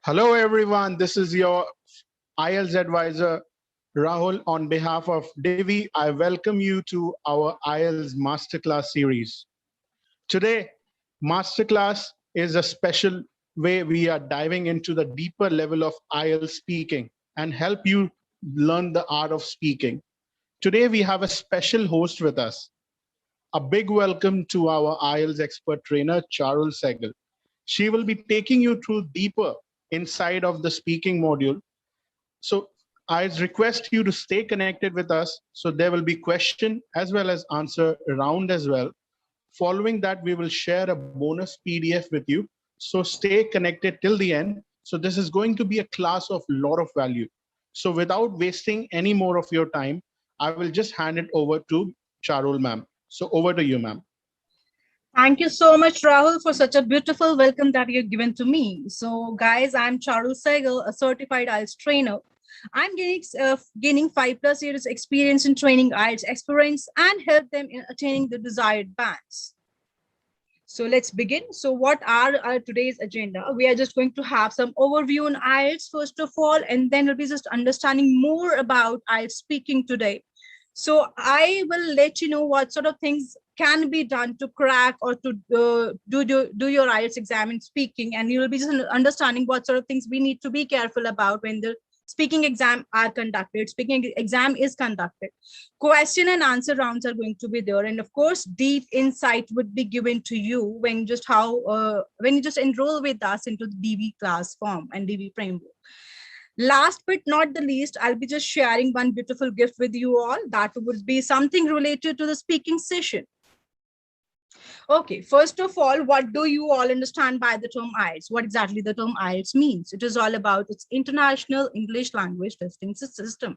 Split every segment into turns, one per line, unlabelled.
Hello, everyone. This is your Ielts advisor, Rahul. On behalf of Divii, I welcome you to our Ielts Masterclass series. Today, Masterclass is a special way we are diving into the deeper level of Ielts speaking and help you learn the art of speaking. Today, we have a special host with us. A big welcome to our Ielts expert trainer, Charul Sehgal. She will be taking you through deeper inside of the speaking module. So I request you to stay connected with us. So there will be question as well as answer round as well. Following that, we will share a bonus PDF with you. So stay connected till the end. So this is going to be a class of lot of value. So without wasting any more of your time, I will just hand it over to Charul ma'am. So over to you, ma'am.
Thank you so much, Rahul, for such a beautiful welcome that you've given to me. So, guys, I'm Charul Sehgal, a certified IELTS trainer. I'm gaining 5+ years experience in training IELTS aspirants and help them in attaining the desired bands. So let's begin. So what are our today's agenda? We are just going to have some overview on IELTS first of all, and then we'll be just understanding more about IELTS speaking today. So I will let you know what sort of things can be done to crack or to do your IELTS exam in speaking, and you will be just understanding what sort of things we need to be careful about when the speaking exam are conducted. Speaking exam is conducted. Question and answer rounds are going to be there, and of course, deep insight would be given to you when you just enroll with us into the Divii class form and Divii framework. Last but not the least, I'll be just sharing one beautiful gift with you all that would be something related to the speaking session. Okay, first of all, what do you all understand by the term IELTS? What exactly the term IELTS means? It is all about its International English Language Testing System.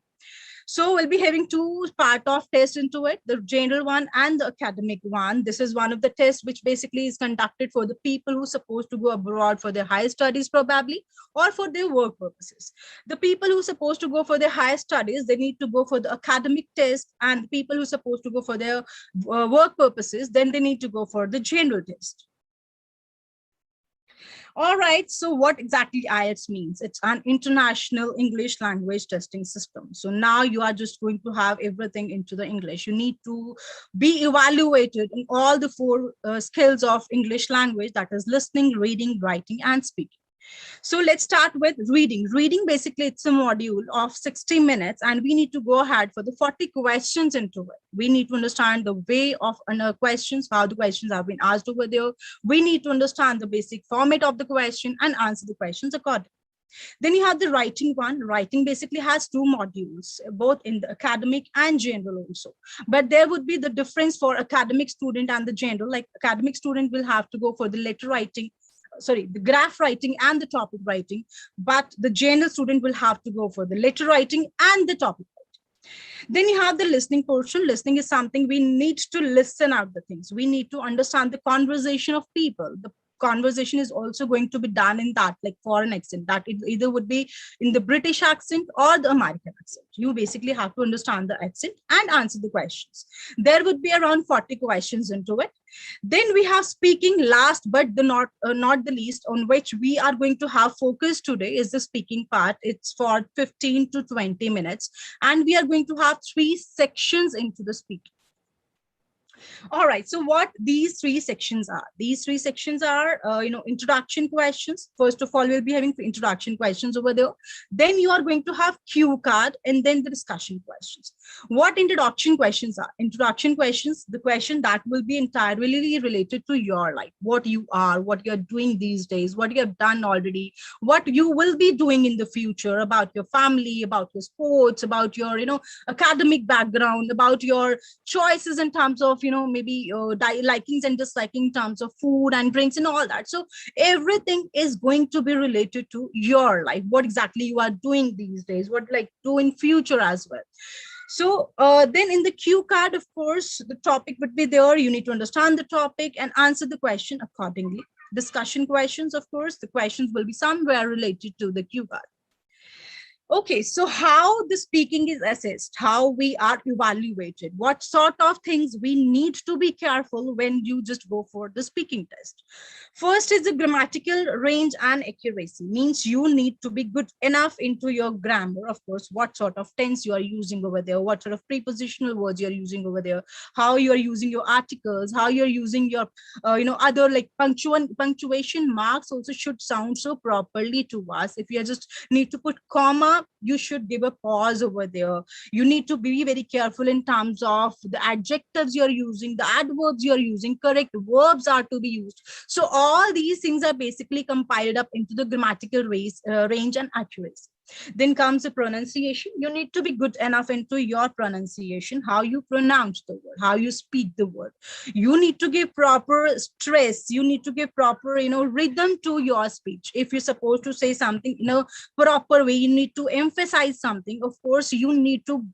So we'll be having two part of test into it, the general one and the academic one. This is one of the tests which basically is conducted for the people who are supposed to go abroad for their higher studies probably, or for their work purposes. The people who are supposed to go for their higher studies, they need to go for the academic test, and the people who are supposed to go for their work purposes, then they need to go for the general test. All right, so what exactly IELTS means? It's an international English language testing system. So now you are just going to have everything into the English. You need to be evaluated in all the four skills of English language, that is listening, reading, writing, and speaking. So let's start with reading. Reading, basically, it's a module of 60 minutes, and we need to go ahead for the 40 questions into it. We need to understand the way of questions, how the questions have been asked over there. We need to understand the basic format of the question and answer the questions accordingly. Then you have the writing one. Writing basically has two modules, both in the academic and general also. But there would be the difference for academic student and the general. Like academic student will have to go for the letter writing, the graph writing and the topic writing, but the general student will have to go for the letter writing and the topic writing. Then you have the listening portion. Listening is something we need to listen out the things. We need to understand the conversation of people. The conversation is also going to be done in that like foreign accent, that it either would be in the British accent or the American accent. You basically have to understand the accent and answer the questions. There would be around 40 questions into it. Then we have speaking. Last but not the least, on which we are going to have focus today, is the speaking part. It's for 15 to 20 minutes, and we are going to have 3 sections into the speaking. All right, so what these 3 sections are? These 3 sections are, introduction questions. First of all, we'll be having introduction questions over there. Then you are going to have cue card, and then the discussion questions. What introduction questions are? Introduction questions, the question that will be entirely related to your life, what you are, what you're doing these days, what you have done already, what you will be doing in the future, about your family, about your sports, about your, academic background, about your choices in terms of, maybe likings and disliking in terms of food and drinks and all that. So everything is going to be related to your life, what exactly you are doing these days, what like do in future as well. So then in the cue card, of course, the topic would be there. You need to understand the topic and answer the question accordingly. Discussion questions, of course, the questions will be somewhere related to the cue card. Okay, so how the speaking is assessed, how we are evaluated, what sort of things we need to be careful when you just go for the speaking test. First is the grammatical range and accuracy, means you need to be good enough into your grammar, of course, what sort of tense you are using over there, what sort of prepositional words you're using over there, how you're using your articles, how you're using your, other like punctuation marks also should sound so properly to us. If you just need to put comma, you should give a pause over there. You need to be very careful in terms of the adjectives you're using, the adverbs you're using, correct verbs are to be used. So all these things are basically compiled up into the grammatical range and accuracy. Then comes the pronunciation. You need to be good enough into your pronunciation, how you pronounce the word, how you speak the word. You need to give proper stress, you need to give proper rhythm to your speech. If you're supposed to say something in a proper way, you need to emphasize something, of course you need to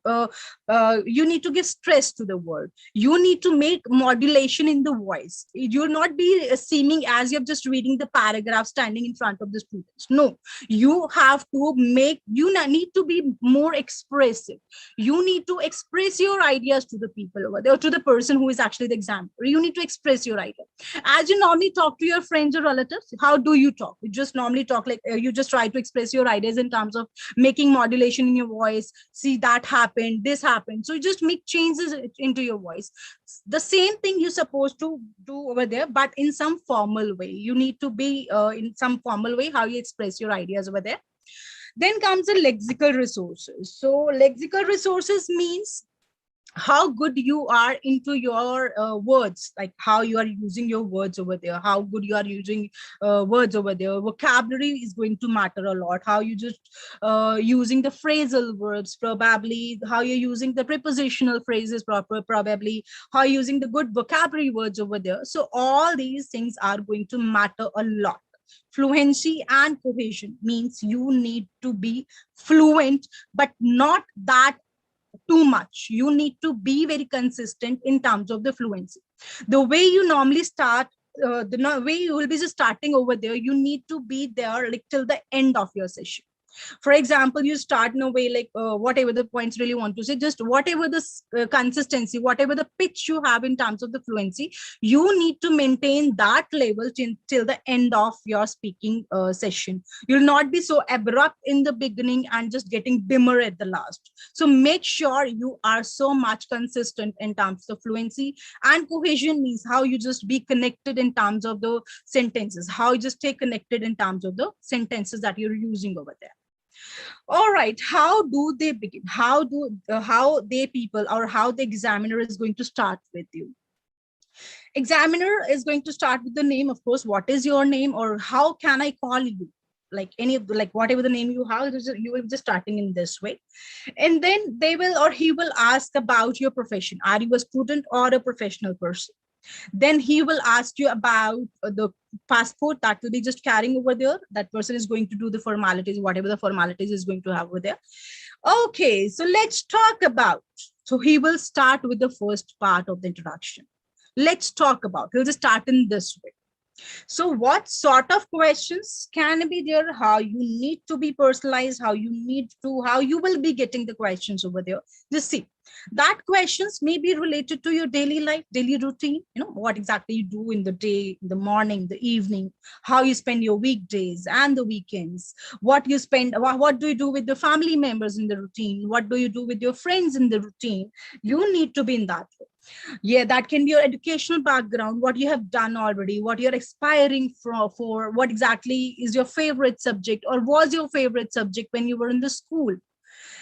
give stress to the word. You need to make modulation in the voice. You'll not be seeming as you're just reading the paragraph standing in front of the students. No, you have to need to be more expressive. You need to express your ideas to the people over there, or to the person who is actually the examiner. You need to express your idea as you normally talk to your friends or relatives. How do you talk? You just normally talk like you just try to express your ideas in terms of making modulation in your voice. See, that happened, this happened, so you just make changes into your voice. The same thing you're supposed to do over there, but in some formal way. You need to be in some formal way how you express your ideas over there. Then comes the lexical resources. So lexical resources means how good you are into your words, like how you are using your words over there, how good you are using words over there. Vocabulary is going to matter a lot, how you just using the phrasal verbs, probably how you're using the prepositional phrases probably how you're using the good vocabulary words over there. So all these things are going to matter a lot. Fluency and cohesion means you need to be fluent, but not that too much. You need to be very consistent in terms of the fluency. The way you normally start, the way you will be just starting over there, you need to be there like till the end of your session. For example, you start in a way like whatever the points really want to say, just whatever the consistency, whatever the pitch you have in terms of the fluency, you need to maintain that level till the end of your speaking session. You'll not be so abrupt in the beginning and just getting dimmer at the last. So make sure you are so much consistent in terms of fluency. And cohesion means how you just be connected in terms of the sentences, how you just stay connected in terms of the sentences that you're using over there. All right, how do they begin? How they people, or how the examiner is going to start with you? Examiner is going to start with the name, of course. What is your name, or how can I call you? Like any of the, like whatever the name you have, you will be just starting in this way. And then they will, or he will ask about your profession. Are you a student or a professional person? Then he will ask you about the passport that will be just carrying over there. That person is going to do the formalities, whatever the formalities is going to have over there. Okay, so let's talk about. So he will start with the first part of the introduction. Let's talk about. He'll just start in this way. So what sort of questions can be there? How you need to be personalized, how you will be getting the questions over there. Just see that questions may be related to your daily life, daily routine, what exactly you do in the day, in the morning, the evening, how you spend your weekdays and the weekends, what do you do with the family members in the routine, what do you do with your friends in the routine. You need to be in that way. Yeah, that can be your educational background, what you have done already, what you're aspiring for, what exactly is your favorite subject or was your favorite subject when you were in the school.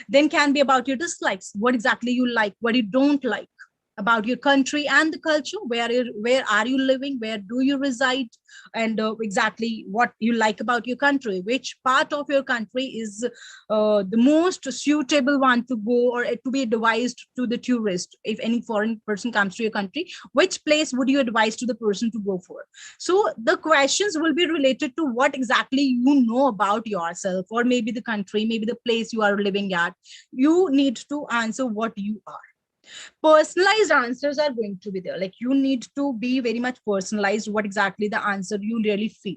Then can be about your dislikes, what exactly you like, what you don't like, about your country and the culture, where are you living, where do you reside, and exactly what you like about your country, which part of your country is the most suitable one to go or to be advised to the tourist. If any foreign person comes to your country, which place would you advise to the person to go for? So the questions will be related to what exactly you know about yourself, or maybe the country, maybe the place you are living at. You need to answer what you are. Personalized answers are going to be there. Like you need to be very much personalized what exactly the answer you really feel.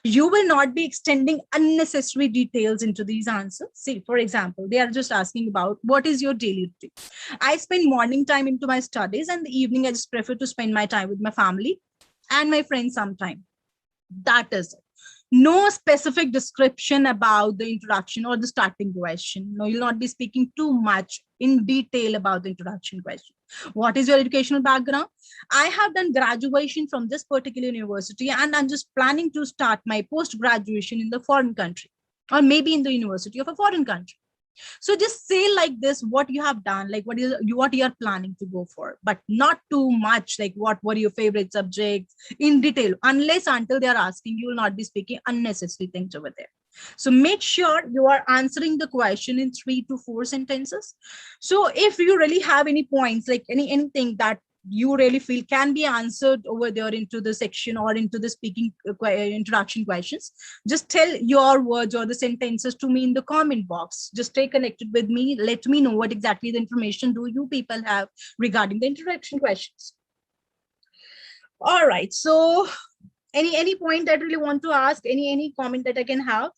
You will not be extending unnecessary details into these answers. See, for example, they are just asking about what is your daily routine. I spend morning time into my studies, and the evening I just prefer to spend my time with my family and my friends sometime. That is it. No specific description about the introduction or the starting question. No, you'll not be speaking too much in detail about the introduction question. What is your educational background? I have done graduation from this particular university, and I'm just planning to start my post graduation in the foreign country, or maybe in the university of a foreign country. So just say like this what you have done, like what you are planning to go for, but not too much like what were your favorite subjects in detail. Unless until they are asking, you will not be speaking unnecessary things over there. So make sure you are answering the question in 3 to 4 sentences. So if you really have any points, like anything that you really feel can be answered over there into the section or into the speaking introduction questions, just tell your words or the sentences to me in the comment box. Just stay connected with me. Let me know what exactly the information do you people have regarding the introduction questions. All right. So any point that really want to ask, any comment that I can have?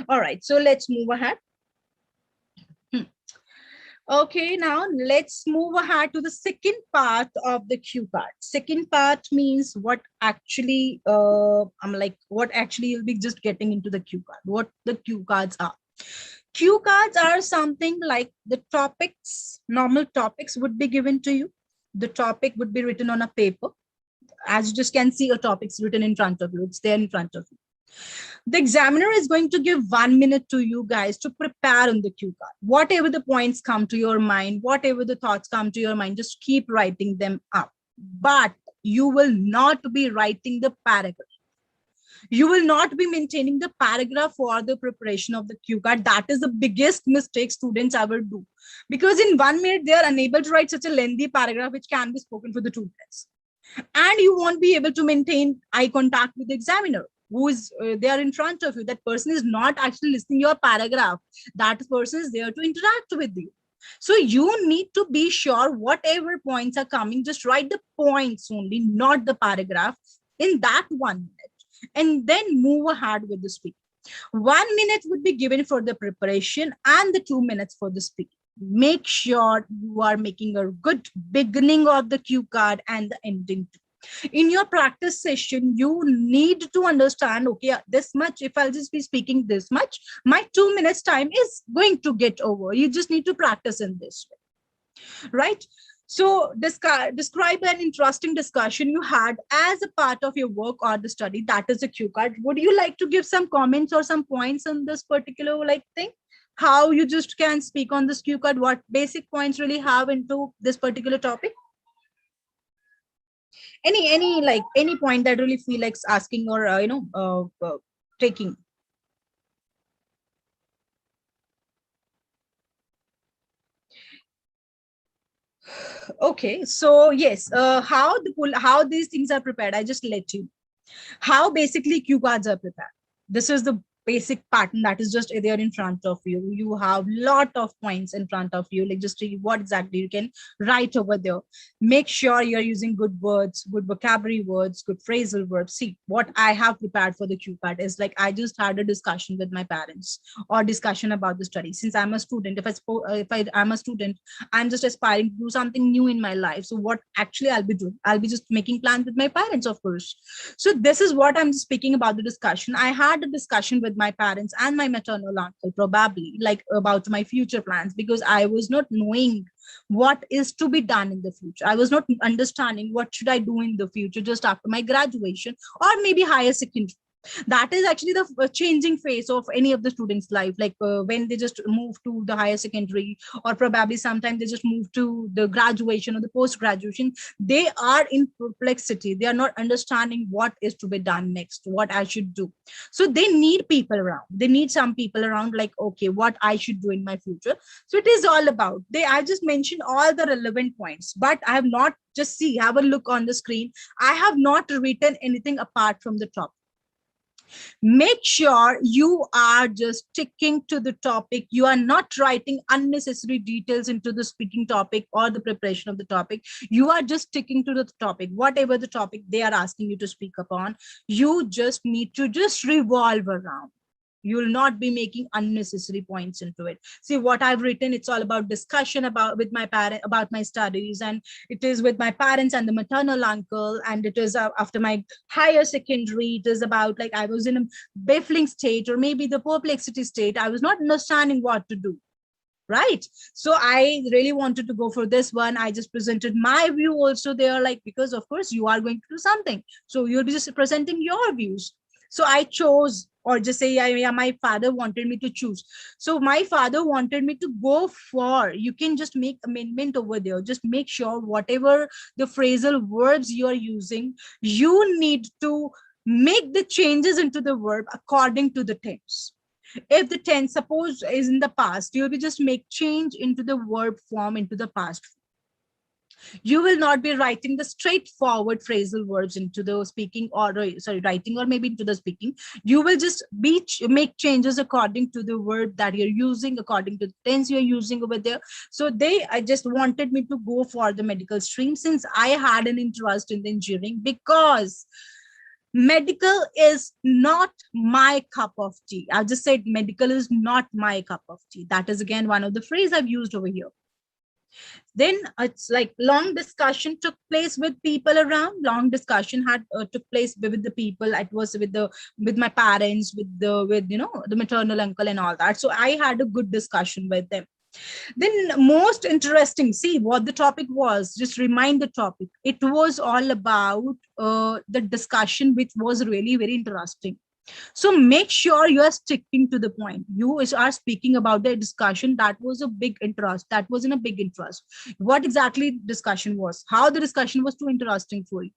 All right. So let's move ahead. Okay, now let's move ahead to the second part of the cue card. Second part means what actually, what actually you'll be just getting into the cue card, what the cue cards are. Cue cards are something like the topics, normal topics would be given to you. The topic would be written on a paper. As you just can see, a topic's written in front of you. It's there in front of you. The examiner is going to give 1 minute to you guys to prepare on the cue card. Whatever the points come to your mind, whatever the thoughts come to your mind, just keep writing them up. But you will not be writing the paragraph. You will not be maintaining the paragraph for the preparation of the cue card. That is the biggest mistake students ever do. Because in 1 minute, they are unable to write such a lengthy paragraph which can be spoken for the 2 minutes. And you won't be able to maintain eye contact with the examiner who is there in front of you. That person is not actually listening your paragraph. That person is there to interact with you. So you need to be sure whatever points are coming, just write the points only, not the paragraph in that 1 minute, and then move ahead with the speaking. 1 minute would be given for the preparation and the 2 minutes for the speaking. Make sure you are making a good beginning of the cue card and the ending too. In your practice session, you need to understand, okay, this much, if I'll just be speaking this much, my 2 minutes time is going to get over. You just need to practice in this way, right? So describe an interesting discussion you had as a part of your work or the study. That is a cue card. Would you like to give some comments or some points on this particular thing? How you just can speak on this cue card? What basic points really have into this particular topic? Any point that really feel like asking or taking? Okay, so yes, how these things are prepared, I just let you. How basically cue cards are prepared. This is the basic pattern that is just there in front of you. You have lot of points in front of you, like just what exactly you can write over there. Make sure you're using good words, good vocabulary words, good phrasal verbs. See, what I have prepared for the cue card is like I just had a discussion with my parents or discussion about the study. Since I'm a student, I'm a student, I'm just aspiring to do something new in my life. So what actually I'll be doing, I'll be just making plans with my parents, of course. So this is what I'm speaking about the discussion. I had a discussion with my parents and my maternal uncle, probably like about my future plans, because I was not knowing what is to be done in the future. I was not understanding what should I do in the future just after my graduation or maybe higher secondary. That is actually the changing phase of any of the students life, like when they just move to the higher secondary, or probably sometimes they just move to the graduation or the post graduation. They are in perplexity. They are not understanding what is to be done next, what I should do. So they need people around. They need some people around, like, okay, what I should do in my future. So it is all about, I just mentioned all the relevant points, but I have not just have a look on the screen. I have not written anything apart from the top. Make sure you are just sticking to the topic. You are not writing unnecessary details into the speaking topic or the preparation of the topic. You are just sticking to the topic, whatever the topic they are asking you to speak upon. You just need to just revolve around. You will not be making unnecessary points into it. See what I've written, it's all about discussion about with my parent about my studies, and it is with my parents and the maternal uncle, and it is after my higher secondary. It is about like I was in a baffling state, or maybe the perplexity state. I was not understanding what to do, right? So I really wanted to go for this one. I just presented my view also there, like, because of course you are going to do something, so you'll be just presenting your views. So I chose, or just say, yeah, my father wanted me to choose. So my father wanted me to go for, you can just make amendment over there. Just make sure whatever the phrasal verbs you are using, you need to make the changes into the verb according to the tense. If the tense suppose is in the past, you'll be just make change into the verb form into the past. You will not be writing the straightforward phrasal verbs into the speaking, or sorry, writing, or maybe into the speaking. You will just be make changes according to the verb that you're using, according to the tense you're using over there. So I just wanted me to go for the medical stream, since I had an interest in the engineering, because medical is not my cup of tea. I've just said medical is not my cup of tea. That is again one of the phrase I've used over here. Then it's like long discussion took place with people around. Long discussion had took place with the people. It was with my parents, with the maternal uncle and all that. So I had a good discussion with them. Then most interesting, see what the topic was, just remind the topic. It was all about the discussion, which was really very interesting. So make sure you are sticking to the point. You are speaking about the discussion that was a big interest, that was in a big interest. What exactly discussion was, how the discussion was too interesting for you,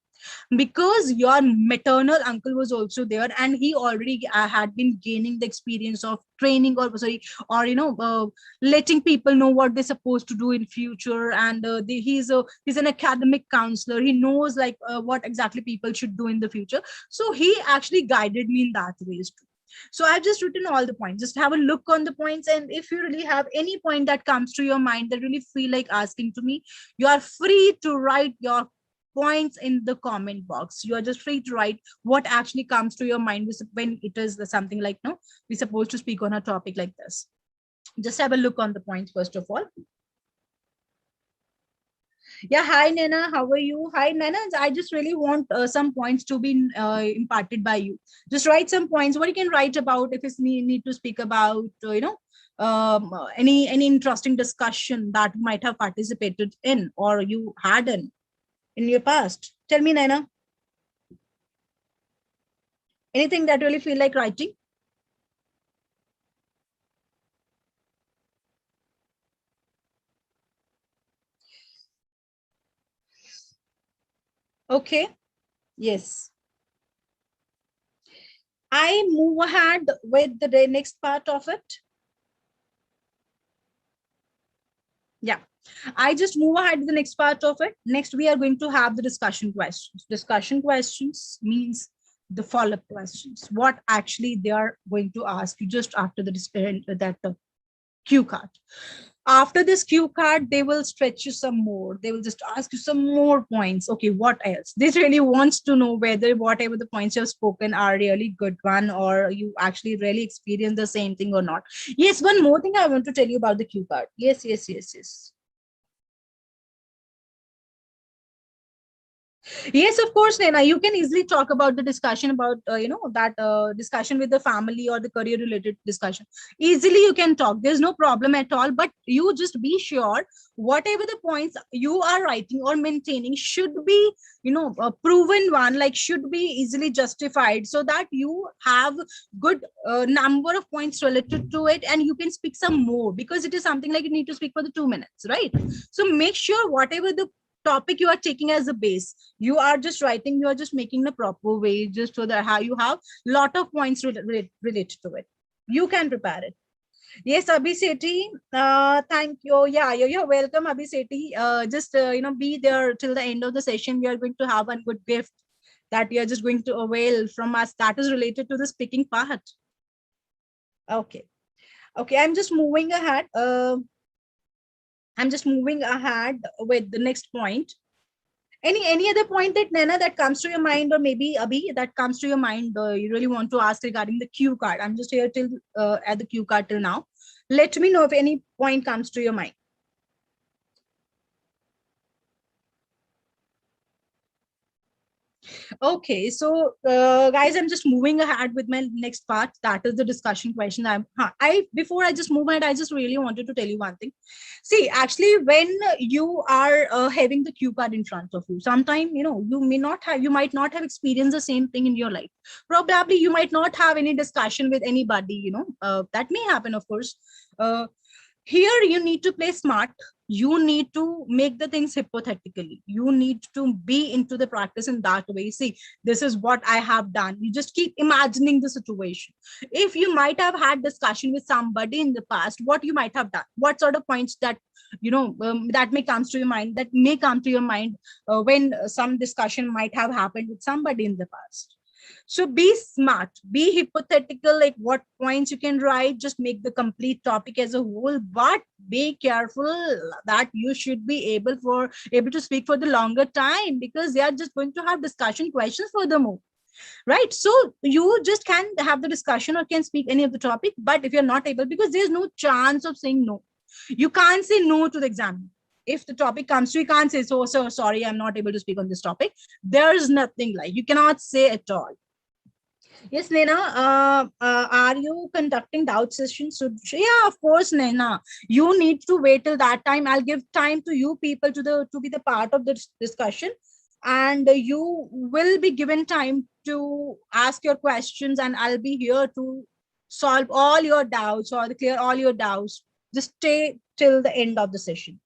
because your maternal uncle was also there, and he already had been gaining the experience of training, or sorry, or letting people know what they're supposed to do in future. And he's an academic counselor. He knows like what exactly people should do in the future. So he actually guided me in that ways too. So I've just written all the points. Just have a look on the points, and if you really have any point that comes to your mind that really feel like asking to me, you are free to write your points in the comment box. You are just free to write what actually comes to your mind when it is something like, no, we're supposed to speak on a topic like this. Just have a look on the points first of all. Yeah, hi Nana, how are you? Hi Nana, I just really want some points to be imparted by you. Just write some points, what you can write about, if it's need to speak about any interesting discussion that you might have participated in, or you had in your past. Tell me, Naina. Anything that really feel like writing? Okay. Yes. I move ahead with the next part of it. Yeah. I just move ahead to the next part of it. Next, we are going to have the discussion questions. Discussion questions means the follow-up questions. What actually they are going to ask you just after that cue card. After this cue card, they will stretch you some more. They will just ask you some more points. Okay, what else? This really wants to know whether whatever the points you have spoken are really good one, or you actually really experience the same thing or not. Yes, one more thing I want to tell you about the cue card. Yes. Yes, of course, Nena. You can easily talk about the discussion about, that discussion with the family or the career related discussion. Easily you can talk. There's no problem at all. But you just be sure whatever the points you are writing or maintaining should be, a proven one, like should be easily justified, so that you have good number of points related to it, and you can speak some more, because it is something like you need to speak for the 2 minutes, right? So make sure whatever the topic you are taking as a base, you are just writing, you are just making the proper way, just so that how you have lot of points related to it. You can prepare it. Yes, Abhiseti, thank you. Yeah, you're welcome, Abhiseti. Just be there till the end of the session. We are going to have a good gift that you're just going to avail from us that is related to the speaking part? Okay. Okay, I'm just moving ahead. I'm just moving ahead with the next point. Any other point that Nana that comes to your mind, or maybe Abhi that comes to your mind, you really want to ask regarding the cue card? I'm just here till at the cue card till now. Let me know if any point comes to your mind. Okay, so guys, I'm just moving ahead with my next part. That is the discussion question. I before I just move ahead, I just really wanted to tell you one thing. See, actually, when you are having the cue card in front of you, sometimes you might not have experienced the same thing in your life. Probably you might not have any discussion with anybody. That may happen, of course. Here you need to play smart. You need to make the things hypothetically. You need to be into the practice in that way. See, this is what I have done. You just keep imagining the situation. If you might have had discussion with somebody in the past, what you might have done, what sort of points that that may come to your mind, when some discussion might have happened with somebody in the past. So be smart, be hypothetical, like what points you can write, just make the complete topic as a whole, but be careful that you should be able to speak for the longer time, because they are just going to have discussion questions furthermore. Right. So you just can have the discussion or can speak any of the topic, but if you're not able, because there's no chance of saying no. You can't say no to the exam. If the topic comes to you, can't say, so sorry, I'm not able to speak on this topic. There's nothing like, you cannot say at all. Yes, Nena, are you conducting doubt sessions? So, yeah, of course, Nena. You need to wait till that time. I'll give time to you people to be the part of this discussion, and you will be given time to ask your questions, and I'll be here to solve all your doubts or clear all your doubts. Just stay till the end of the session.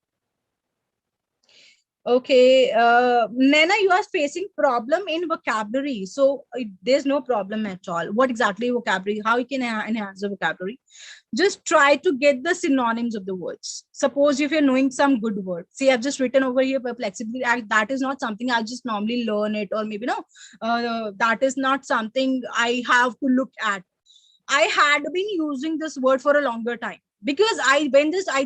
Okay, Nana, you are facing problem in vocabulary. So there's no problem at all. What exactly vocabulary? How you can enhance the vocabulary? Just try to get the synonyms of the words. Suppose if you're knowing some good word, see, I've just written over here perplexity. That is not something I just normally learn it, or maybe no, that is not something I have to look at. I had been using this word for a longer time, because I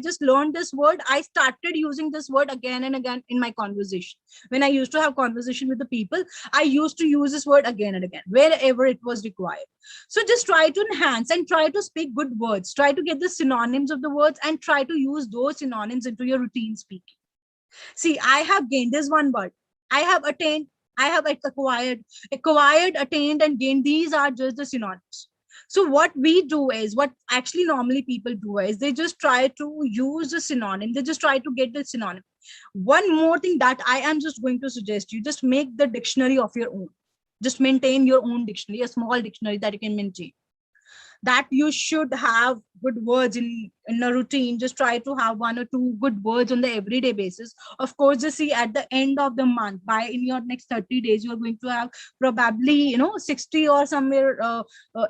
just learned this word, I started using this word again and again in my conversation. When I used to have conversation with the people, I used to use this word again and again wherever it was required. So just try to enhance and try to speak good words, try to get the synonyms of the words and try to use those synonyms into your routine speaking. See, I have gained this one word, I have attained, I have acquired, attained and gained. These are just the synonyms. So what we do is, what actually normally people do is, they just try to use the synonym. They just try to get the synonym. One more thing that I am just going to suggest you, just make the dictionary of your own. Just maintain your own dictionary, a small dictionary that you can maintain. That you should have good words in a routine. Just try to have 1 or 2 good words on the everyday basis. Of course, just see at the end of the month, by in your next 30 days, you're going to have probably 60 or somewhere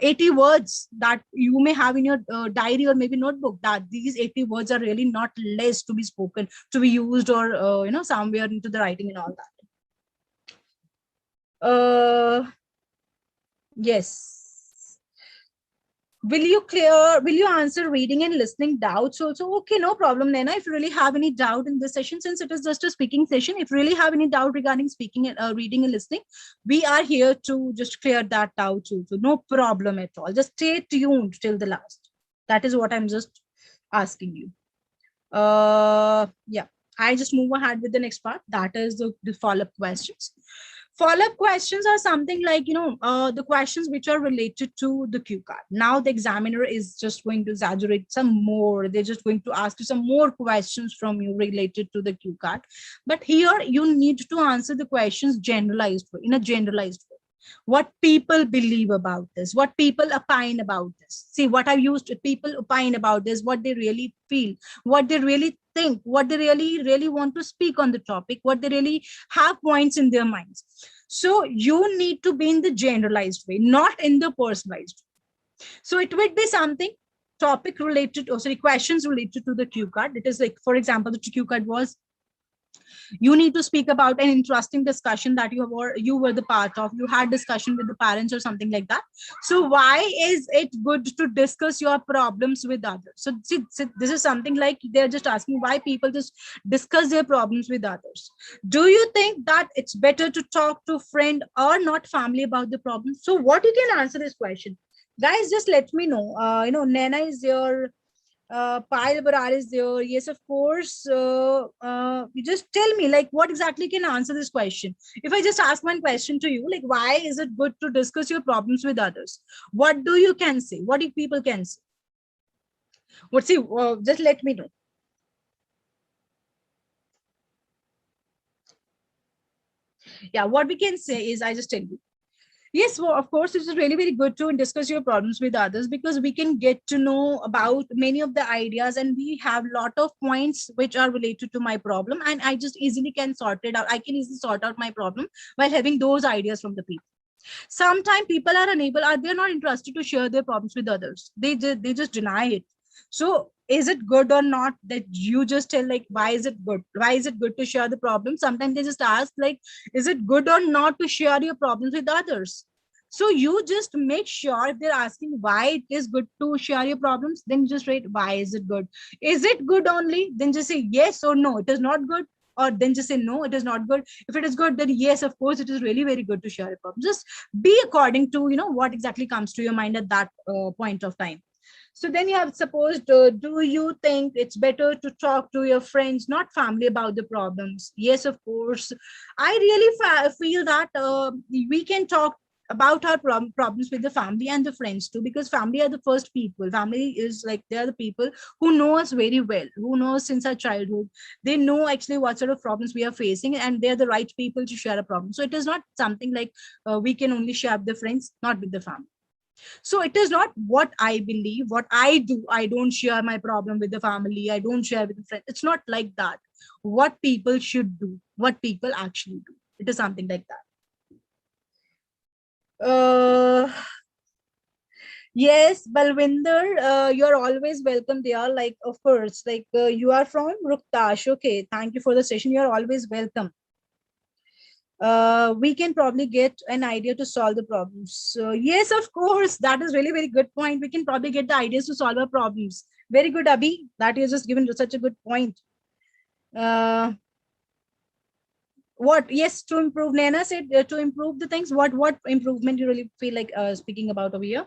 80 words that you may have in your diary or maybe notebook, that these 80 words are really not less to be spoken, to be used, or somewhere into the writing and all that. Yes. Will you answer reading and listening doubts also? Okay, no problem, Nena. If you really have any doubt in this session, since it is just a speaking session, if you really have any doubt regarding speaking and reading and listening, we are here to just clear that doubt too. So no problem at all. Just stay tuned till the last. That is what I'm just asking you. Yeah, I just move ahead with the next part. That is the follow-up questions. Follow-up questions are something like, the questions which are related to the cue card. Now the examiner is just going to exaggerate some more. They're just going to ask you some more questions from you related to the cue card. But here you need to answer the questions generalized way, in a generalized way. What people believe about this, what people opine about this. See, what I've used, people opine about this, what they really feel, what they really think, what they really want to speak on the topic, what they really have points in their minds. So you need to be in the generalized way, not in the personalized way. So it would be something topic related, or sorry, questions related to the cue card. It is like, for example, the cue card was, You need to speak about an interesting discussion that you were the part of. You had discussion with the parents or something like that. So why is it good to discuss your problems with others? So this is something like they're just asking why people just discuss their problems with others. Do you think that it's better to talk to friend or not family about the problem? So what you can answer this question, guys, just let me know. Nana is your Pile Barar is there. Yes, of course. You just tell me, like, what exactly can answer this question? If I just ask one question to you, like, why is it good to discuss your problems with others? What do you can say? What do people can say? What see? Just let me know. Yeah, what we can say is, I just tell you. Yes, well, of course, it's really very good to discuss your problems with others because we can get to know about many of the ideas and we have a lot of points which are related to my problem, and I just easily can sort it out. I can easily sort out my problem while having those ideas from the people. Sometimes people are unable, or they're not interested to share their problems with others. They just deny it. So is it good or not that you just tell, like, why is it good? Why is it good to share the problem? Sometimes they just ask, like, is it good or not to share your problems with others? So you just make sure if they're asking why it is good to share your problems, then just write, why is it good? Is it good only? Then just say yes or no, it is not good. Or then just say no, it is not good. If it is good, then yes, of course, it is really very good to share your problems. Just be according to what exactly comes to your mind at that point of time. So then you have supposed, do you think it's better to talk to your friends, not family, about the problems? Yes, of course. I really feel that we can talk about our problems with the family and the friends too, because family are the first people. Family is like, they are the people who know us very well, who know us since our childhood. They know actually what sort of problems we are facing, and they're the right people to share a problem. So it is not something like we can only share with the friends, not with the family. So it is not what I believe, what I do. I don't share my problem with the family. I don't share with the friends. It's not like that. What people should do, what people actually do. It is something like that. Yes, Balwinder, you're always welcome there. Like, of course, like you are from Ruktash. Okay, thank you for the session. You're always welcome. We can probably get an idea to solve the problems. So yes, of course, that is really very good point. We can probably get the ideas to solve our problems. Very good, Abhi. That is just given such a good point. Uh, what? Yes, to improve. Nana said to improve the things. What improvement you really feel like speaking about over here?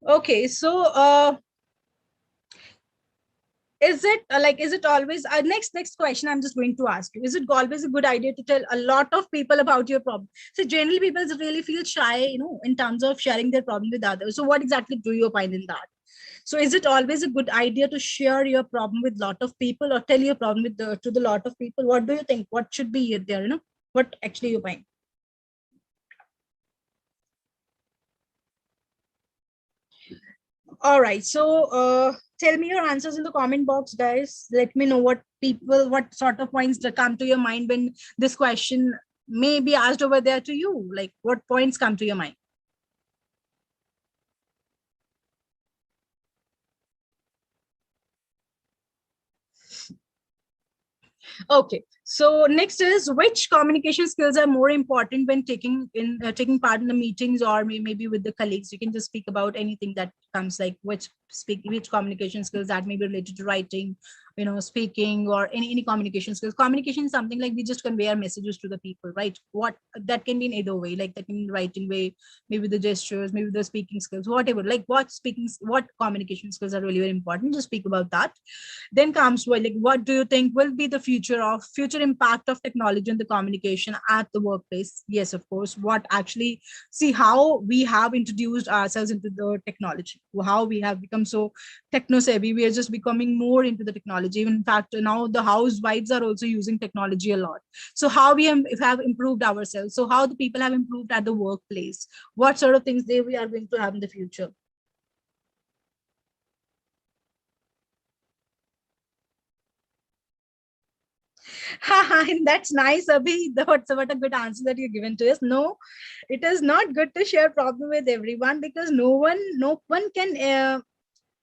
Okay, so is it always next question I'm just going to ask you, is it always a good idea to tell a lot of people about your problem? So generally people really feel shy, in terms of sharing their problem with others. So what exactly do you find in that? So is it always a good idea to share your problem with lot of people, or tell your problem with to the lot of people? What do you think? What should be there? What actually you find? All right. So tell me your answers in the comment box, guys. Let me know what sort of points that come to your mind when this question may be asked over there to you. Like, what points come to your mind? Okay. So next is, which communication skills are more important when taking part in the meetings, or maybe with the colleagues? You can just speak about anything that comes, like which communication skills that may be related to writing, speaking, or any communication skills. Communication is something like we just convey our messages to the people, right? What that can be in either way, like that can be in writing way, maybe the gestures, maybe the speaking skills, whatever. Like what communication skills are really very important. Just speak about that. Then comes, well, like, what do you think will be the future impact of technology in the communication at the workplace? Yes, of course. What actually, see how we have introduced ourselves into the technology, how we have become so techno savvy. We are just becoming more into the technology. In fact, now the housewives are also using technology a lot. So how have improved ourselves, so how the people have improved at the workplace, what sort of things we are going to have in the future. And that's nice, Abhi. What a good answer that you've given to us. No, it is not good to share problem with everyone, because no one can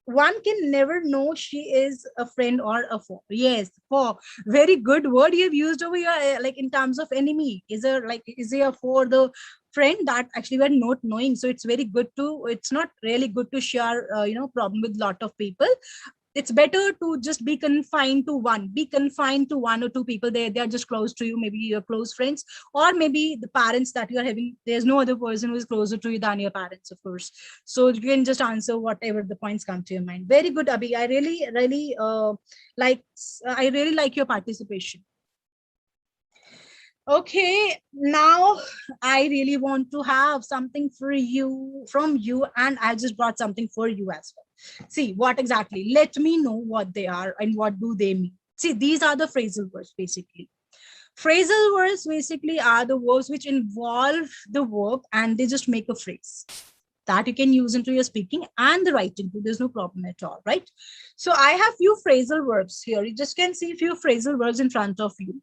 one can never know she is a friend or a foe. Yes, foe. Very good word you've used over here. Like in terms of enemy, is there a foe or the friend that actually we're not knowing? So it's very good to. It's not really good to share, problem with lot of people. It's better to just be confined to one or two people. They are just close to you, maybe your close friends, or maybe the parents that you are having. There's no other person who is closer to you than your parents, of course. So you can just answer whatever the points come to your mind. Very good, Abhi. Like I really like your participation. Okay, now I really want to have something for you from you, and I just brought something for you as well. See what exactly. Let me know what they are and what do they mean. See, these are the phrasal verbs basically. Phrasal verbs basically are the verbs which involve the verb and they just make a phrase that you can use into your speaking and the writing too. There's no problem at all, right? So I have few phrasal verbs here. You just can see few phrasal verbs in front of you.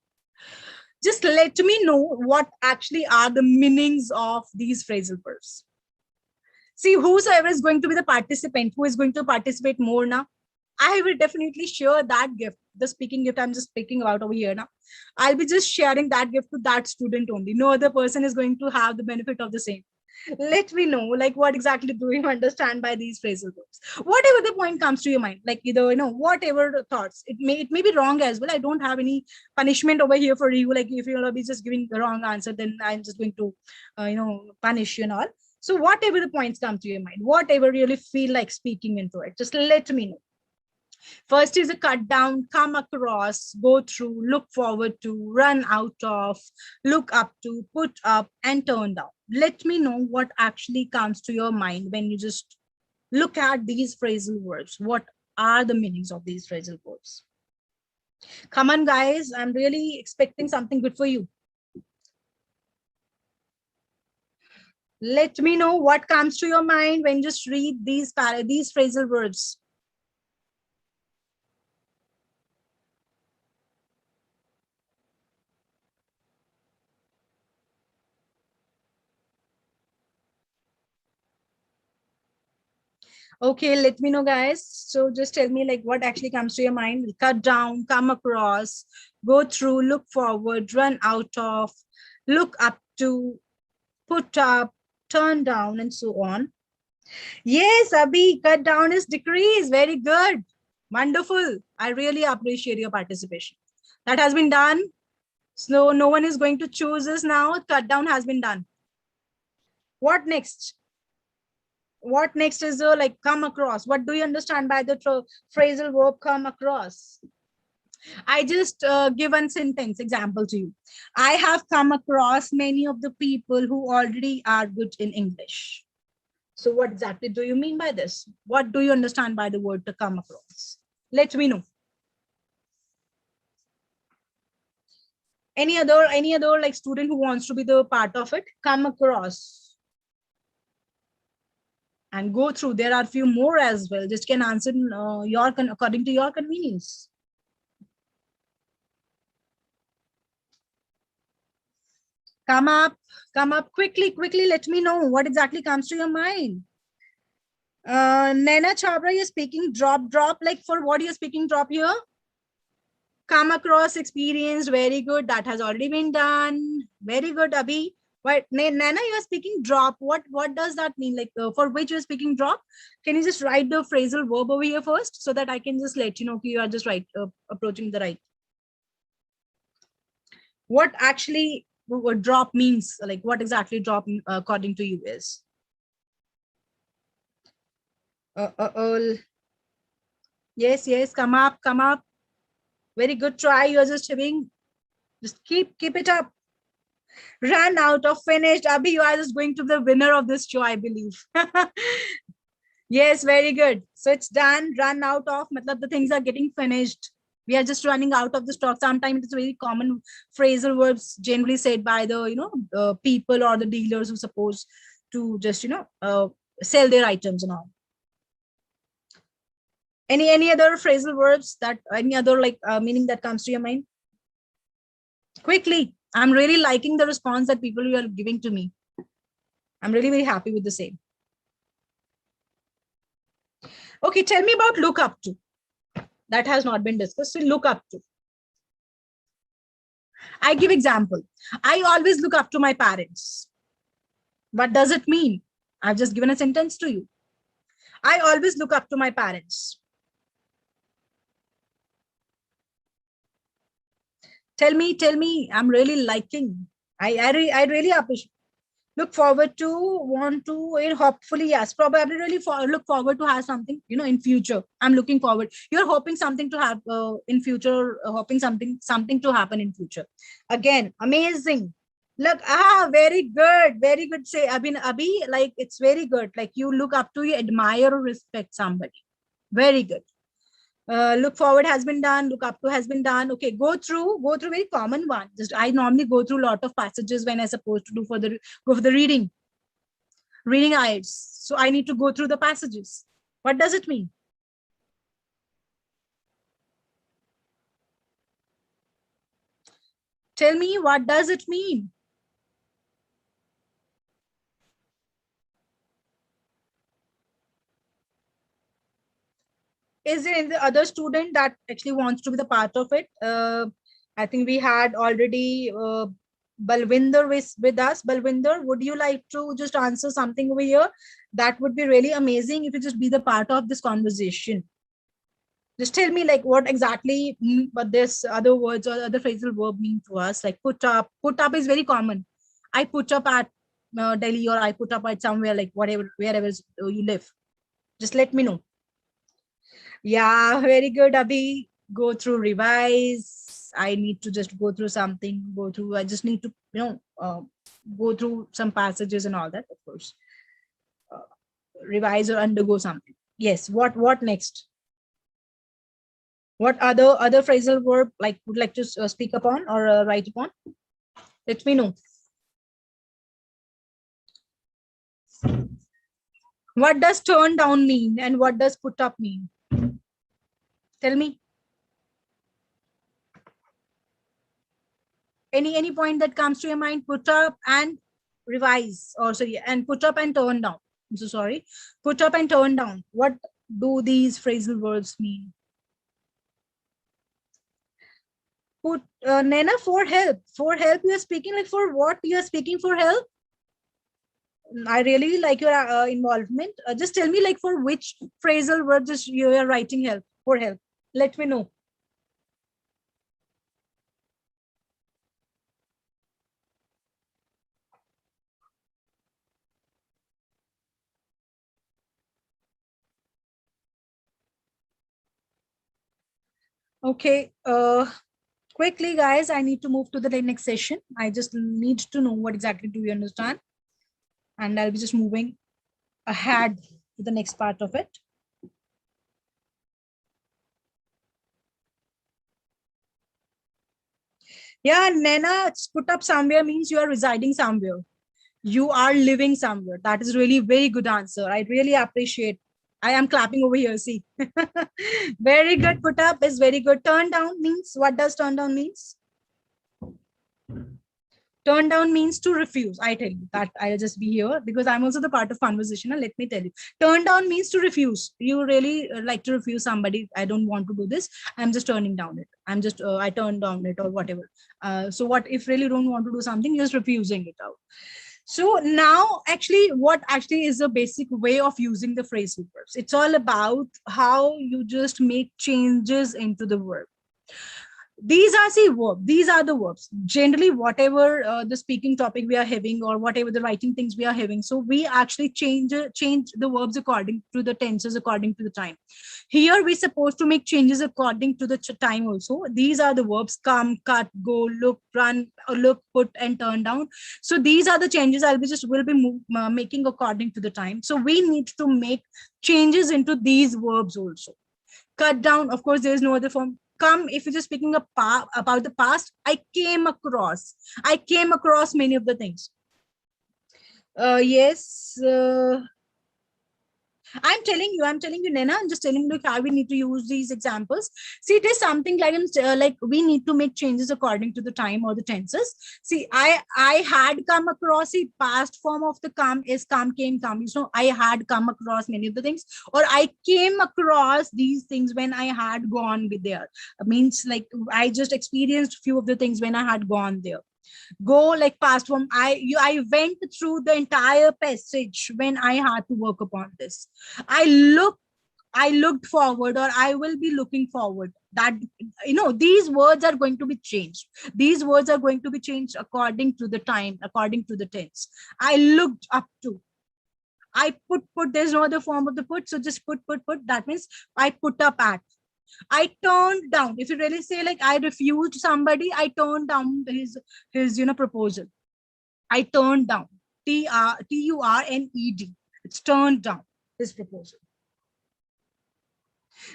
Just let me know what actually are the meanings of these phrasal verbs. See, whosoever is going to be the participant, who is going to participate more now, I will definitely share that gift, the speaking gift I'm just speaking about over here now. I'll be just sharing that gift to that student only. No other person is going to have the benefit of the same. Let me know, like, what exactly do you understand by these phrasal verbs? Whatever the point comes to your mind, like either, whatever the thoughts, it may be wrong as well. I don't have any punishment over here for you. Like if you'll be just giving the wrong answer, then I'm just going to, punish you and all. So whatever the points come to your mind, whatever really feel like speaking into it, just let me know. First is a cut down, come across, go through, look forward to, run out of, look up to, put up, and turn down. Let me know what actually comes to your mind when you just look at these phrasal verbs. What are the meanings of these phrasal verbs? Come on, guys. I'm really expecting something good for you. Let me know what comes to your mind when you just read these phrasal verbs. Okay, let me know, guys. So just tell me like what actually comes to your mind. Cut down, come across, go through, look forward, run out of, look up to, put up, turn down, and so on. Yes, Abhi, cut down is decrease. Very good. Wonderful. I really appreciate your participation. That has been done. So no one is going to choose this now. Cut down has been done. What next? What next is like come across? What do you understand by the phrasal verb come across? I just give one sentence example to you. I have come across many of the people who already are good in English. So what exactly do you mean by this? What do you understand by the word to come across? Let me know. Any other like student who wants to be the part of it? Come across and go through. There are a few more as well. Just can answer according to your convenience. Come up quickly. Let me know what exactly comes to your mind. Nana Chabra, you're speaking drop. Like for what you're speaking drop here? Come across, experienced. Very good. That has already been done. Very good, Abhi. But Nana, you are speaking drop. What does that mean? Like for which you're speaking drop? Can you just write the phrasal verb over here first so that I can just let you know you are just right, approaching the right. What actually what drop means? Like what exactly drop according to you is? Yes. Come up. Very good try. You're just having. Just keep it up. Run out of finished. Abhi, you are just going to be the winner of this show, I believe. Yes, very good. So it's done. Run out of. Matlab the things are getting finished. We are just running out of the stock. Sometimes it's very common phrasal verbs generally said by the people or the dealers who suppose to just sell their items and all. Any other phrasal verbs that any other like meaning that comes to your mind? Quickly. I'm really liking the response that people are giving to me. I'm really very happy with the same. Okay, tell me about look up to. That has not been discussed. So look up to. I give example. I always look up to my parents. What does it mean? I've just given a sentence to you. I always look up to my parents. Tell me. I'm really liking. I really appreciate. Look forward to, want to, and hopefully, yes, probably really look forward to have something, in future. I'm looking forward. You're hoping something to have in future, hoping something to happen in future. Again, amazing. Look, very good. Say, Abhi, like it's very good. Like you look up to, you admire or respect somebody. Very good. Look forward has been done, look up to has been done. Okay, go through very common one. Just I normally go through a lot of passages when I supposed to go for the reading Ielts. So I need to go through the passages. What does it mean? Tell me, what does it mean? Is there any other student that actually wants to be the part of it? I think we had already Balwinder with us. Balwinder, would you like to just answer something over here? That would be really amazing if you just be the part of this conversation. Just tell me like what exactly but this other words or other phrasal verb mean to us. Like put up. Put up is very common. I put up at Delhi, or I put up at somewhere, like whatever, wherever you live. Just let me know. Yeah, very good, Abhi. Go through, revise. I need to just go through something, I just need to, go through some passages and all that, of course. Revise or undergo something. Yes, what next? What other phrasal verb like would like to speak upon or write upon? Let me know. What does turn down mean and what does put up mean? Tell me. Any point that comes to your mind? Put up and revise, or sorry, and put up and turn down. I'm so sorry. Put up and turn down. What do these phrasal verbs mean? Put Nana, for help. For help, you are speaking. Like for what you are speaking for help? I really like your involvement. Just tell me like for which phrasal verb just you are writing help for help. Let me know. Okay. Quickly, guys, I need to move to the next session. I just need to know what exactly do you understand, and I'll be just moving ahead to the next part of it. Yeah, Nana, put up somewhere means you are residing somewhere. You are living somewhere. That is really very good answer. I really appreciate. I am clapping over here. See, very good. Put up is very good. Turn down means, what does turn down means? Turn down means to refuse. I tell you that I'll just be here because I'm also the part of conversation. And let me tell you, turn down means to refuse. You really like to refuse somebody. I don't want to do this. I'm just turning down it. I'm just, I turn down it or whatever. So what if really don't want to do something, you're just refusing it out. So now actually what actually is a basic way of using the phrasal verbs. It's all about how you just make changes into the verb. These are these are the verbs generally, whatever the speaking topic we are having or whatever the writing things we are having. So we actually change the verbs according to the tenses, according to the time. Here we're supposed to make changes according to the time also. These are the verbs: come, cut, go, look, run, look, put, and turn down. So these are the changes will be making according to the time. So we need to make changes into these verbs also. Cut down, of course, there is no other form. Come, if you're just speaking about the past, I came across many of the things. Yes. I'm telling you, Nena, I'm just telling you how we need to use these examples. See, it is something like, like we need to make changes according to the time or the tenses. See, I had come across the past form of the come is come, came, come. So I had come across many of the things, or I came across these things when I had gone with there. Means like I just experienced few of the things when I had gone there. Go like past form. I went through the entire passage when I had to work upon this. i look I looked forward, or I will be looking forward. That, these words are going to be changed. These words are going to be changed according to the time, according to the tense. I looked up to. I put, there's no other form of the put, so just put. That means I put up at. I turned down. If you really say like I refused somebody, I turned down his proposal. I turned down. Turned. It's turned down his proposal.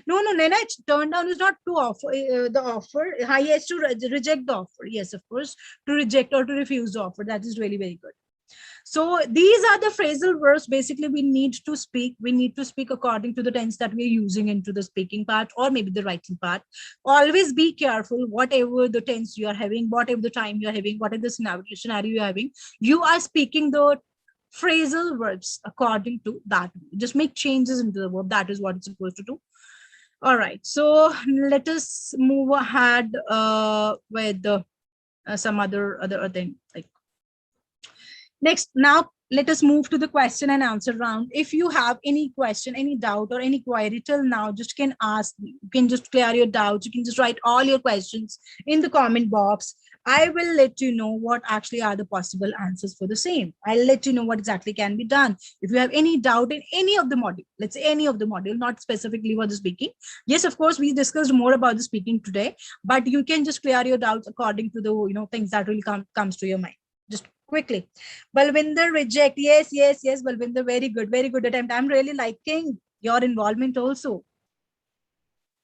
No, Nena, it's turned down is not to offer the offer. He has to reject the offer. Yes, of course, to reject or to refuse the offer. That is really very good. So these are the phrasal verbs. Basically, we need to speak. We need to speak according to the tense that we're using into the speaking part or maybe the writing part. Always be careful, whatever the tense you are having, whatever the time you're having, whatever the scenario you're having, you are speaking the phrasal verbs according to that. Just make changes into the verb. That is what it's supposed to do. All right. So let us move ahead with some other thing. Like, next, now let us move to the question and answer round. If you have any question, any doubt or any query till now, just can ask me. You can just clear your doubts. You can just write all your questions in the comment box. I will let you know what actually are the possible answers for the same. I'll let you know what exactly can be done. If you have any doubt in any of the module, let's say any of the module, not specifically for the speaking. Yes, of course, we discussed more about the speaking today, but you can just clear your doubts according to the things that really comes to your mind. Just quickly. Balvinder, reject. Yes. Balvinder, very good attempt. I'm really liking your involvement also.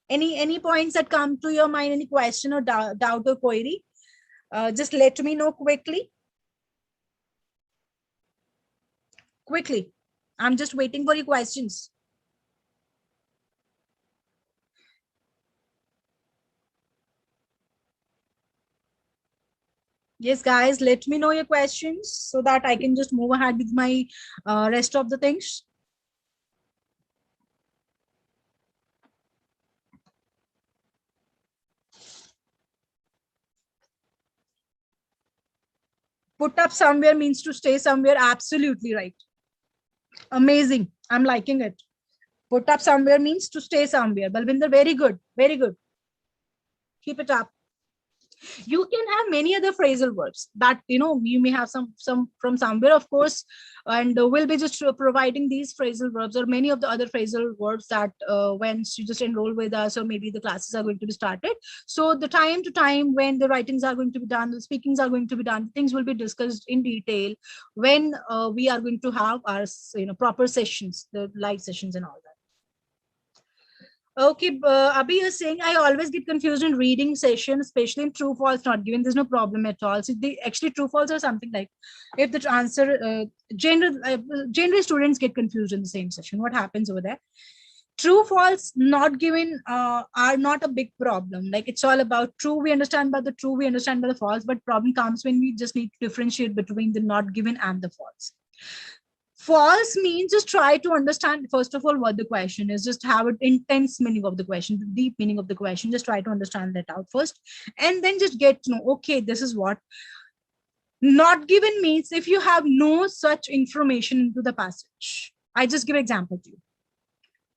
Any points that come to your mind, any question or doubt or query? Just let me know quickly. Quickly. I'm just waiting for your questions. Yes, guys, let me know your questions so that I can just move ahead with my rest of the things. Put up somewhere means to stay somewhere. Absolutely right. Amazing. I'm liking it. Put up somewhere means to stay somewhere. Balvinder, very good. Very good. Keep it up. You can have many other phrasal verbs that you may have some from somewhere, of course, and we'll be just providing these phrasal verbs or many of the other phrasal verbs that once you just enroll with us, or maybe the classes are going to be started. So the time to time when the writings are going to be done, the speakings are going to be done, things will be discussed in detail when we are going to have our proper sessions, the live sessions and all that. Okay, Abhi is saying I always get confused in reading session, especially in true false not given. There's no problem at all. So they actually true false are something like if the answer general students get confused in the same session. What happens over there? True false not given are not a big problem. Like it's all about true. We understand by the true. We understand by the false. But problem comes when we just need to differentiate between the not given and the false. False means just try to understand, first of all, what the question is. Just have an intense meaning of the question, the deep meaning of the question. Just try to understand that out first. And then just get to know, okay, this is what. Not given means if you have no such information into the passage. I just give an example to you.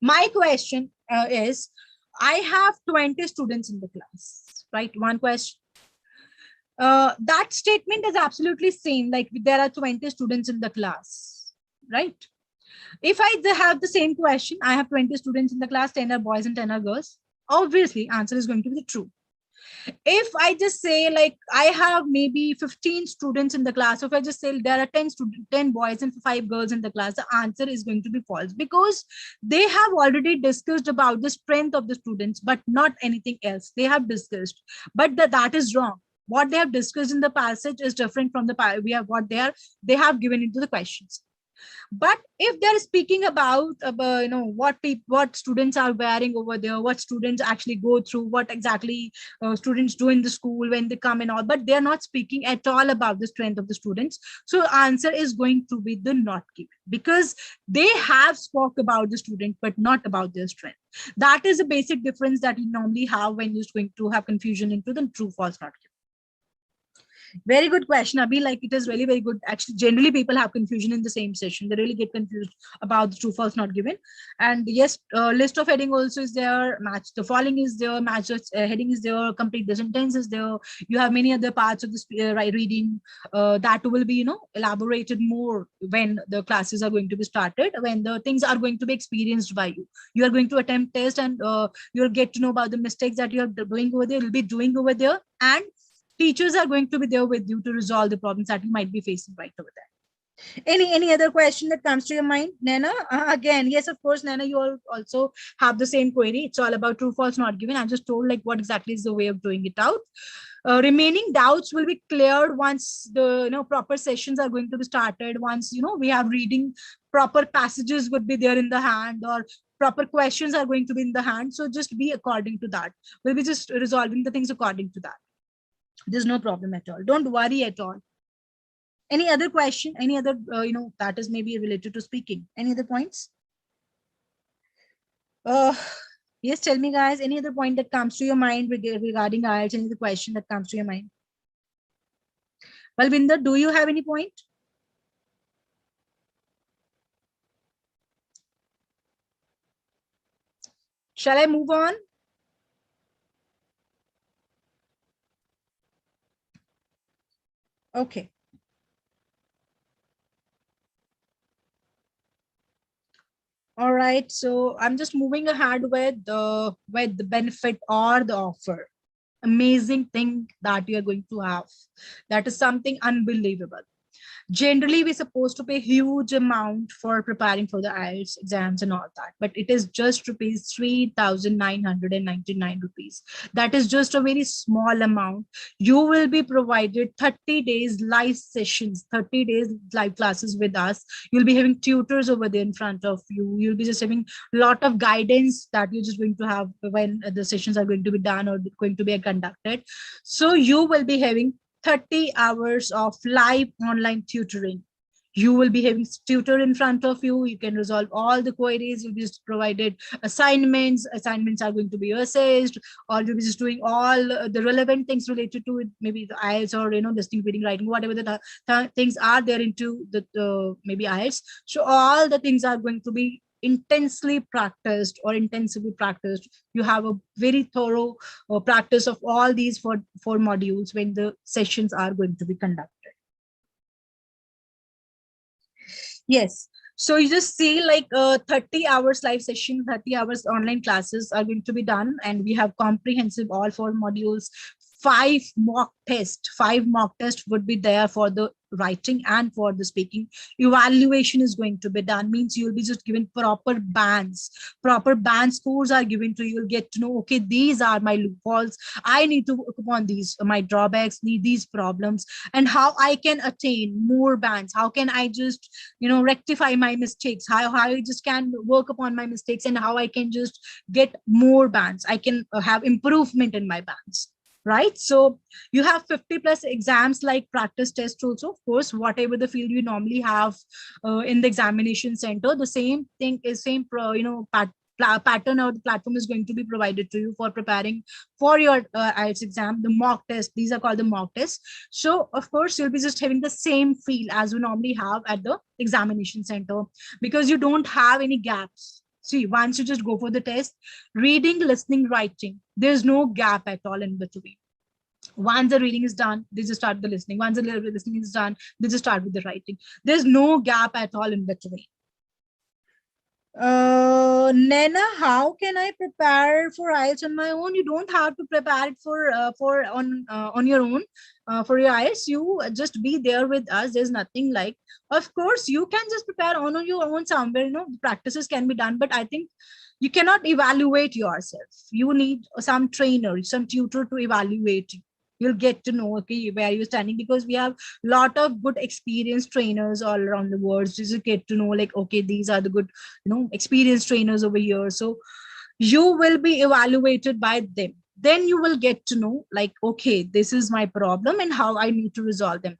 My question is, I have 20 students in the class, right? One question. That statement is absolutely same. Like there are 20 students in the class. Right? If I have the same question, I have 20 students in the class, 10 are boys and 10 are girls. Obviously, answer is going to be true. If I just say like I have maybe 15 students in the class, if I just say there are 10 boys and 5 girls in the class, the answer is going to be false because they have already discussed about the strength of the students, but not anything else. They have discussed, but that is wrong. What they have discussed in the passage is different from the what they have given into the questions. But if they're speaking about what students are wearing over there, what students actually go through, what exactly students do in the school when they come and all, but they're not speaking at all about the strength of the students, so answer is going to be the not given, because they have spoke about the student but not about their strength. That is a basic difference that you normally have when you're going to have confusion into the true false not given. Very good question, Abhi. Like, it is really very good. Actually, generally people have confusion in the same session. They really get confused about the true false not given. And yes, list of heading also is there. Match the following is there. Match heading is there. Complete the sentence is there. You have many other parts of this reading that will be elaborated more when the classes are going to be started. When the things are going to be experienced by you, you are going to attempt test, and you'll get to know about the mistakes that you are doing over there. You'll be doing over there, and teachers are going to be there with you to resolve the problems that you might be facing right over there. Any other question that comes to your mind, Nana? Again, yes, of course, Nana, you all also have the same query. It's all about true, false, not given. I just told like what exactly is the way of doing it out. Remaining doubts will be cleared once the proper sessions are going to be started. Once we have reading, proper passages would be there in the hand, or proper questions are going to be in the hand. So just be according to that. We'll be just resolving the things according to that. There's no problem at all. Don't worry at all. Any other question? Any other, that is maybe related to speaking? Any other points? Yes, tell me, guys. Any other point that comes to your mind regarding IELTS? Any other question that comes to your mind? Balvinder, do you have any point? Shall I move on? Okay. All right. So I'm just moving ahead with the benefit or the offer. Amazing thing that you are going to have. That is something unbelievable. Generally, we're supposed to pay huge amount for preparing for the IELTS exams and all that, but it is just rupees 3,999 rupees. That is just a very small amount. You will be provided 30 days live sessions, 30 days live classes with us. You'll be having tutors over there in front of you. You'll be just having a lot of guidance that you're just going to have when the sessions are going to be done or going to be conducted. So you will be having 30 hours of live online tutoring. You will be having tutor in front of you. You can resolve all the queries. You'll be just provided assignments. Assignments are going to be assessed, or you'll be just doing all the relevant things related to it, maybe the IELTS or listening, reading, writing, whatever the things are there into the maybe IELTS. So all the things are going to be intensely practiced or intensively practiced. You have a very thorough practice of all these four modules when the sessions are going to be conducted. Yes. So you just see like 30 hours live session, 30 hours online classes are going to be done, and we have comprehensive all four modules. 5 mock tests would be there for the writing and for the speaking. Evaluation is going to be done, means you'll be just given proper bands scores are given to you. You'll get to know, okay, these are my loopholes, I need to work upon these, my drawbacks, need these problems, and how I can attain more bands, how can I just rectify my mistakes, how I just can work upon my mistakes, and how I can just get more bands, I can have improvement in my bands. Right? So you have 50 plus exams like practice tests also. Of course, whatever the field you normally have in the examination center, the same thing is pattern or the platform is going to be provided to you for preparing for your IELTS exam. The mock test, these are called the mock tests. So of course, you'll be just having the same feel as you normally have at the examination center, because you don't have any gaps. See, once you just go for the test, reading, listening, writing, there's no gap at all in between. Once the reading is done, they just start the listening. Once the listening is done, they just start with the writing. There's no gap at all in between. Nena, how can I prepare for IELTS on my own? You don't have to prepare it on your own for your IELTS. You just be there with us. There's nothing like. Of course, you can just prepare on your own somewhere. Practices can be done, but I think you cannot evaluate yourself. You need some trainer, some tutor to evaluate you. You'll get to know, okay, where you're standing, because we have a lot of good experienced trainers all around the world. So you get to know, like, okay, these are the good, experienced trainers over here. So you will be evaluated by them. Then you will get to know, like, okay, this is my problem and how I need to resolve them.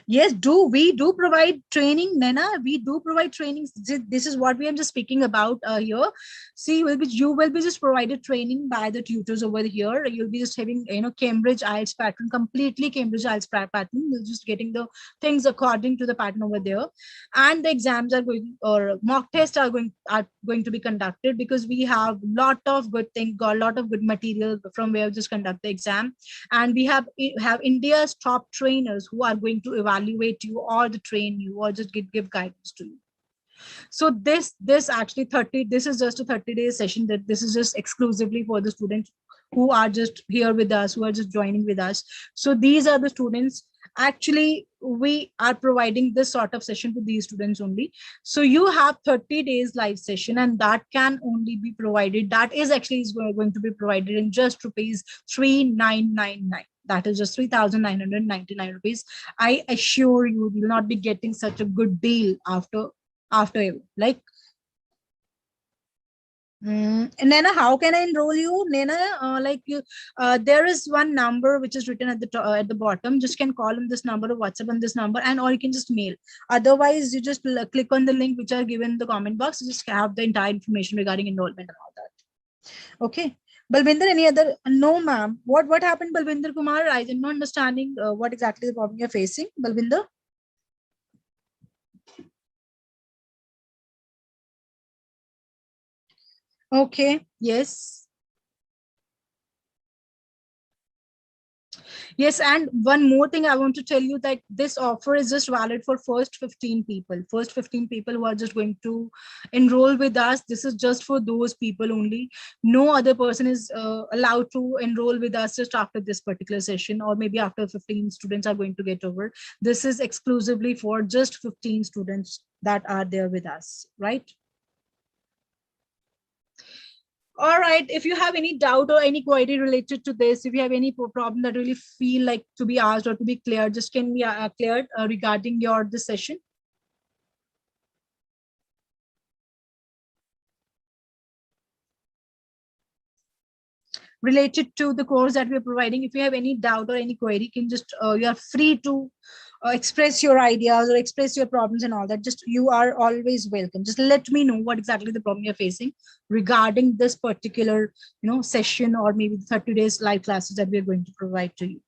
Yes, we do provide training, Nana. We do provide trainings. This is what we are just speaking about here. See, you will be just provided training by the tutors over here. You'll be just having, Cambridge IELTS pattern, completely Cambridge IELTS pattern. You're just getting the things according to the pattern over there, and the exams are going, or mock tests are going to be conducted, because we have lot of good things, got a lot of good material from where we just conduct the exam, and we have India's top trainers who are going to evaluate you or to train you or just give guidance to you. So this actually 30, this is just a 30-day session, that this is just exclusively for the students who are just here with us, who are just joining with us. So these are the students, actually we are providing this sort of session to these students only. So you have 30 days live session, and that can only be provided, that is actually is going to be provided in just rupees 3999. That is just 3,999 rupees. I assure you will not be getting such a good deal after like. Nena, how can I enroll you, Nena? There is one number which is written at the bottom. Just can call on this number or WhatsApp on this number, and or you can just mail. Otherwise, you just click on the link which are given in the comment box. You just have the entire information regarding enrollment and all that. Okay. Balvinder, any other? No, ma'am. What happened, Balvinder Kumar? I am not understanding what exactly the problem you're facing, Balvinder. Okay. Yes. Yes, and one more thing I want to tell you, that this offer is just valid for first 15 people. First 15 people who are just going to enroll with us. This is just for those people only. No other person is allowed to enroll with us just after this particular session, or maybe after 15 students are going to get over. This is exclusively for just 15 students that are there with us, right? All right, if you have any doubt or any query related to this, if you have any problem that really feel like to be asked or to be cleared, just can be cleared regarding this session. Related to the course that we're providing, if you have any doubt or any query, can just you are free to express your ideas or express your problems and all that. Just, you are always welcome. Just let me know what exactly the problem you're facing regarding this particular session, or maybe 30 days live classes that we're going to provide to you.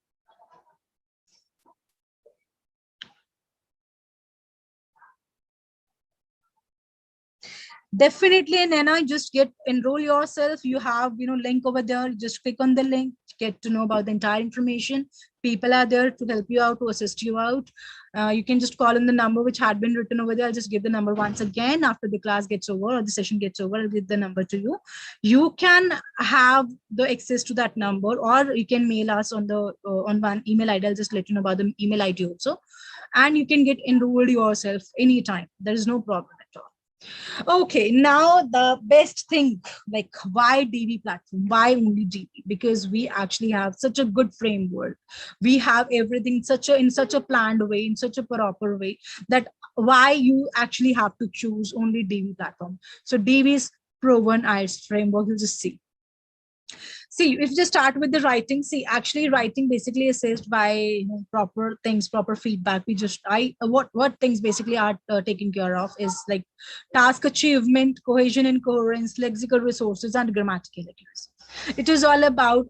Definitely, Nana, just enroll yourself. You have link over there. Just click on the link, get to know about the entire information. People are there to help you out, to assist you out. You can just call in the number which had been written over there. I'll just give the number once again after the class gets over or the session gets over. I'll give the number to you. You can have the access to that number, or you can mail us on the on one email ID. I'll just let you know about the email ID also, and you can get enrolled yourself anytime. There is no problem at all. Okay, now the best thing, like, why Divii platform? Why only Divii? Because we actually have such a good framework. We have everything in such a planned way, in such a proper way, that why you actually have to choose only Divii platform. So Divii's proven IELTS framework, you'll just see. See, if you just start with the writing, see, actually writing basically assessed by proper things, proper feedback. What things basically are taken care of is like task achievement, cohesion and coherence, lexical resources, and grammatical accuracy. It is all about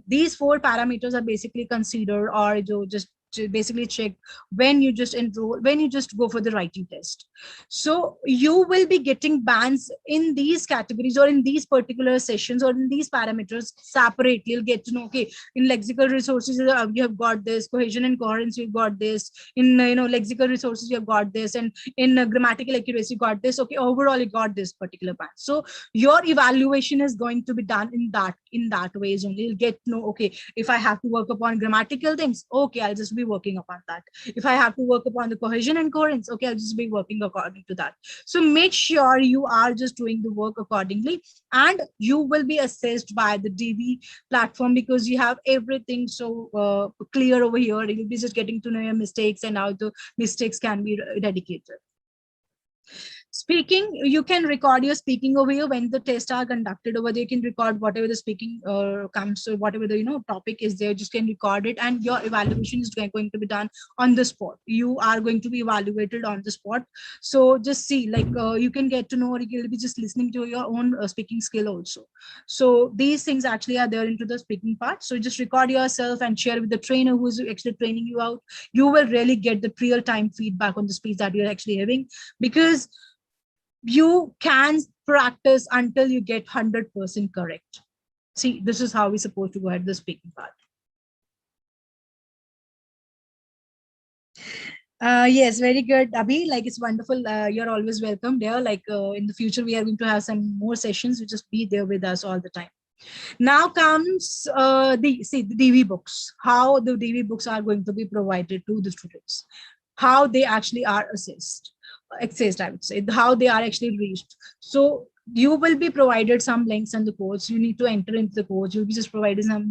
these 4 parameters are basically considered, or just to basically check when you just enroll, when you just go for the writing test. So you will be getting bands in these categories or in these particular sessions or in these parameters separately. You'll get to know, okay, in lexical resources you have got this, cohesion and coherence you've got this, in lexical resources you have got this, and in grammatical accuracy you got this. Okay, overall you got this particular band. So your evaluation is going to be done in that ways only. You'll get to know, okay, if I have to work upon grammatical things, okay, I'll just be working upon that. If I have to work upon the cohesion and coherence, okay, I'll just be working according to that. So make sure you are just doing the work accordingly, and you will be assessed by the Divii platform, because you have everything so clear over here. You'll be just getting to know your mistakes and how the mistakes can be dedicated. Speaking, you can record your speaking over here. When the tests are conducted over there, you can record whatever the speaking comes, so whatever the topic is there, just can record it, and your evaluation is going to be done on the spot. You are going to be evaluated on the spot. So just see, like you can get to know, or you'll be just listening to your own speaking skill also. So these things actually are there into the speaking part. So just record yourself and share with the trainer who is actually training you out. You will really get the real time feedback on the speech that you're actually having, because you can practice until you get 100% correct. See, this is how we're supposed to go ahead the speaking part. Yes, very good, Abhi. Like, it's wonderful. You're always welcome there. Like in the future, we are going to have some more sessions. You just be there with us all the time. Now comes the Divii books. How the Divii books are going to be provided to the students. How they actually are accessed, I would say, how they are actually reached. So you will be provided some links and the codes. You need to enter into the codes. You'll be just provided some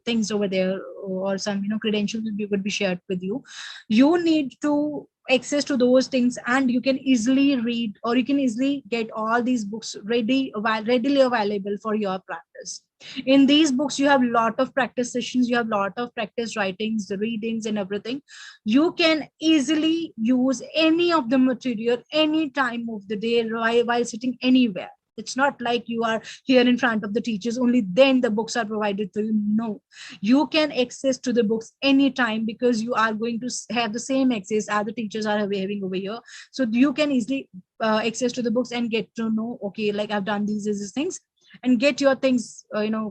things over there, or some credentials would be shared with you. You need to access to those things, and you can easily read, or you can easily get all these books readily available for your practice. In these books, you have a lot of practice sessions, you have a lot of practice writings, the readings and everything. You can easily use any of the material any time of the day while sitting anywhere. It's not like you are here in front of the teachers, only then the books are provided to you. No, you can access to the books anytime, because you are going to have the same access as the teachers are having over here. So you can easily access to the books and get to know, okay, like I've done these things, and get your things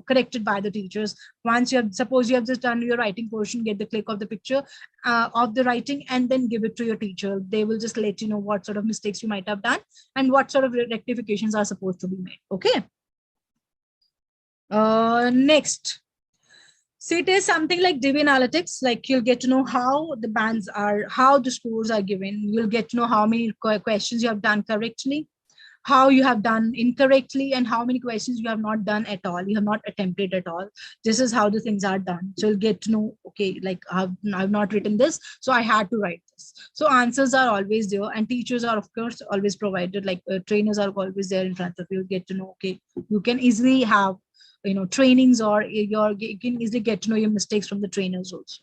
corrected by the teachers. Once you have, suppose you have just done your writing portion, get the click of the picture of the writing, and then give it to your teacher. They will just let you know what sort of mistakes you might have done and what sort of rectifications are supposed to be made. Okay. Next, so it is something like Divii Analytics. Like, you'll get to know how the bands are, how the scores are given. You'll get to know how many questions you have done correctly, how you have done incorrectly, and how many questions you have not done at all, you have not attempted at all. This is how the things are done. So you'll get to know, okay, like I've not written this, so I had to write this. So answers are always there, and teachers are of course always provided, like trainers are always there in front of you. Get to know, okay, you can easily have trainings, or you can easily get to know your mistakes from the trainers also.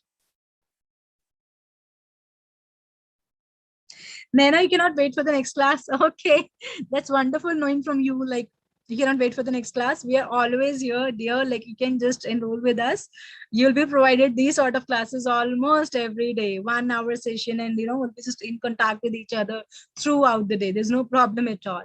Naina, you cannot wait for the next class. Okay, that's wonderful knowing from you. Like, you cannot wait for the next class. We are always here, dear. Like, you can just enroll with us. You'll be provided these sort of classes almost every day, 1 hour session, and we'll be just in contact with each other throughout the day. There's no problem at all.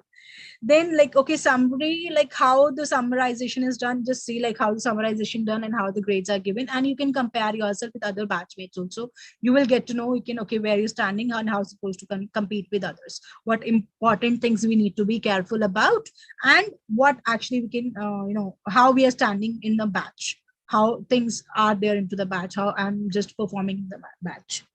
Then, like, okay, summary, like how the summarization is done. Just see like how the summarization done and how the grades are given, and you can compare yourself with other batchmates also. You will get to know, you can, okay, where you're standing and how supposed to compete with others, what important things we need to be careful about, and what actually we can how we are standing in the batch, how things are there into the batch, how I'm just performing in the batch.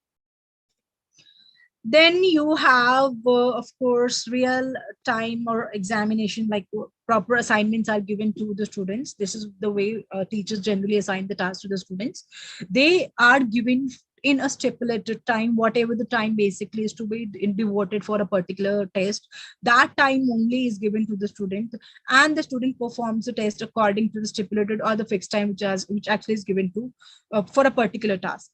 Then you have, of course, real time or examination, like proper assignments are given to the students. This is the way teachers generally assign the tasks to the students. They are given in a stipulated time, whatever the time basically is to be devoted for a particular test. That time only is given to the student, and the student performs the test according to the stipulated or the fixed time which actually is given to for a particular task.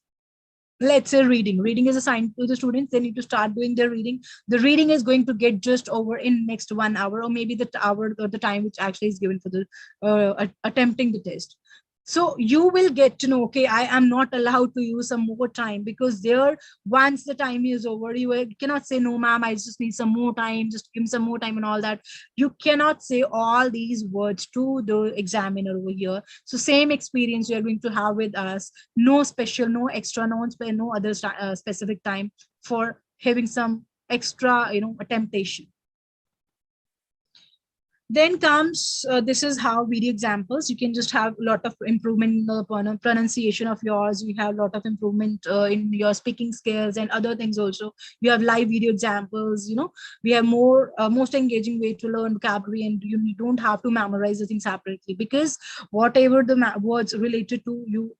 Let's say reading is assigned to the students. They need to start doing their reading. The reading is going to get just over in next 1 hour, or maybe the hour or the time which actually is given for the attempting the test. So you will get to know, okay, I am not allowed to use some more time, because there, once the time is over, you cannot say, no ma'am, I just need some more time, just give me some more time and all that. You cannot say all these words to the examiner over here. So same experience you are going to have with us. No special, no extra, no other specific time for having some extra temptation. Then comes, this is how video examples. You can just have a lot of improvement in the pronunciation of yours. You have a lot of improvement in your speaking skills and other things also. You have live video examples, we have most engaging way to learn vocabulary, and you don't have to memorize the things separately, because whatever the words related to you,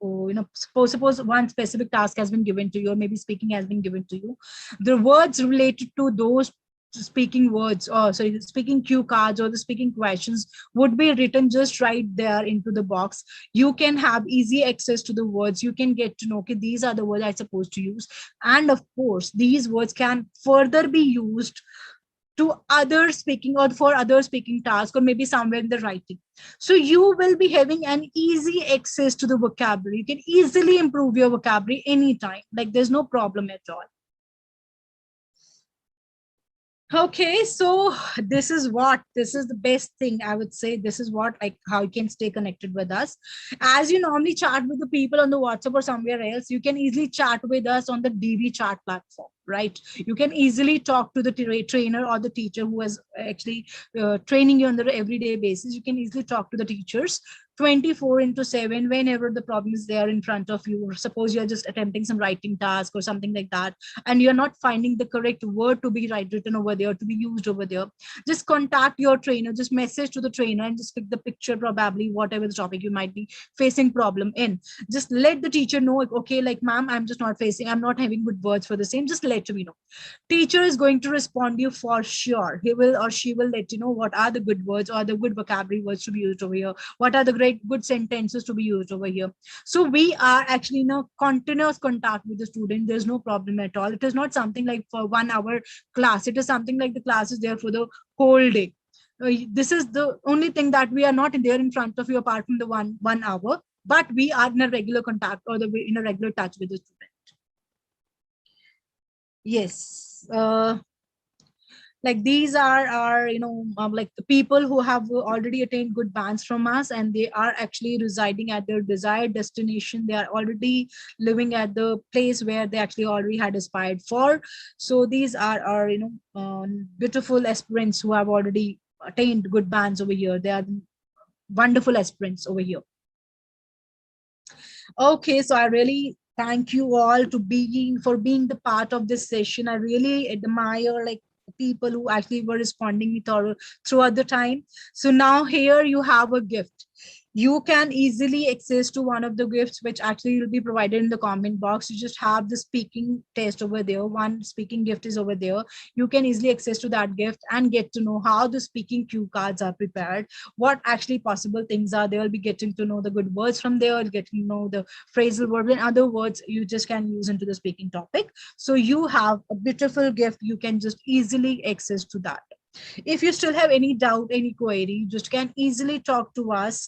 suppose one specific task has been given to you, or maybe speaking has been given to you, the words related to those speaking words, or sorry, speaking cue cards or the speaking questions would be written just right there into the box. You can have easy access to the words. You can get to know, okay, these are the words I'm supposed to use. And of course, these words can further be used to other speaking, or for other speaking tasks, or maybe somewhere in the writing. So you will be having an easy access to the vocabulary. You can easily improve your vocabulary anytime. Like, there's no problem at all. Okay, so this is the best thing I would say. This is what, like, how you can stay connected with us. As you normally chat with the people on the WhatsApp or somewhere else, you can easily chat with us on the Divii chat platform, right? You can easily talk to the trainer or the teacher who is actually training you on the everyday basis. You can easily talk to the teachers 24/7 whenever the problem is there in front of you. Or suppose you're just attempting some writing task or something like that, and you're not finding the correct word to be written over there, to be used over there, just contact your trainer, just message to the trainer, and just pick the picture, probably whatever the topic you might be facing problem in. Just let the teacher know, okay, like, ma'am, I'm not having good words for the same, just let me know. Teacher is going to respond to you for sure. He will or she will let you know what are the good words or the good vocabulary words to be used over here, what are the good sentences to be used over here. So we are actually in a continuous contact with the student. There's no problem at all. It is not something like for 1 hour class. It is something like the class is there for the whole day. This is the only thing that we are not there in front of you apart from the one hour, but we are in a regular contact, or in a regular touch with the student. Yes. Like, these are like the people who have already attained good bands from us, and they are actually residing at their desired destination. They are already living at the place where they actually already had aspired for. So these are our beautiful aspirants who have already attained good bands over here. They are wonderful aspirants over here. Okay, so I really thank you all for being the part of this session. I really admire, like, people who actually were responding throughout the time. So now here you have a gift. You can easily access to one of the gifts which actually will be provided in the comment box. You just have the speaking test over there. One speaking gift is over there. You can easily access to that gift and get to know how the speaking cue cards are prepared, what actually possible things are. They will be getting to know the good words from there, getting to know the phrasal verb and other words you just can use into the speaking topic. So you have a beautiful gift. You can just easily access to that. If you still have any doubt, any query, you just can easily talk to us.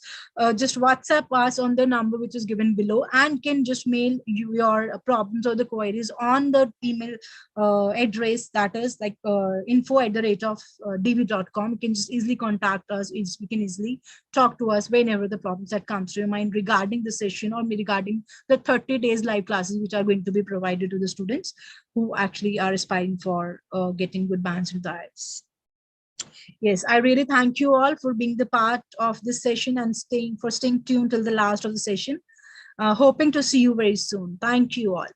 Just WhatsApp us on the number which is given below, and can just mail you your problems or the queries on the email address, that is like info@divii.com. You can just easily contact us. You can easily talk to us whenever the problems that comes to your mind regarding the session, or regarding the 30 days live classes which are going to be provided to the students who actually are aspiring for getting good bands with IELTS. Yes, I really thank you all for being the part of this session and staying tuned till the last of the session. Hoping to see you very soon. Thank you all.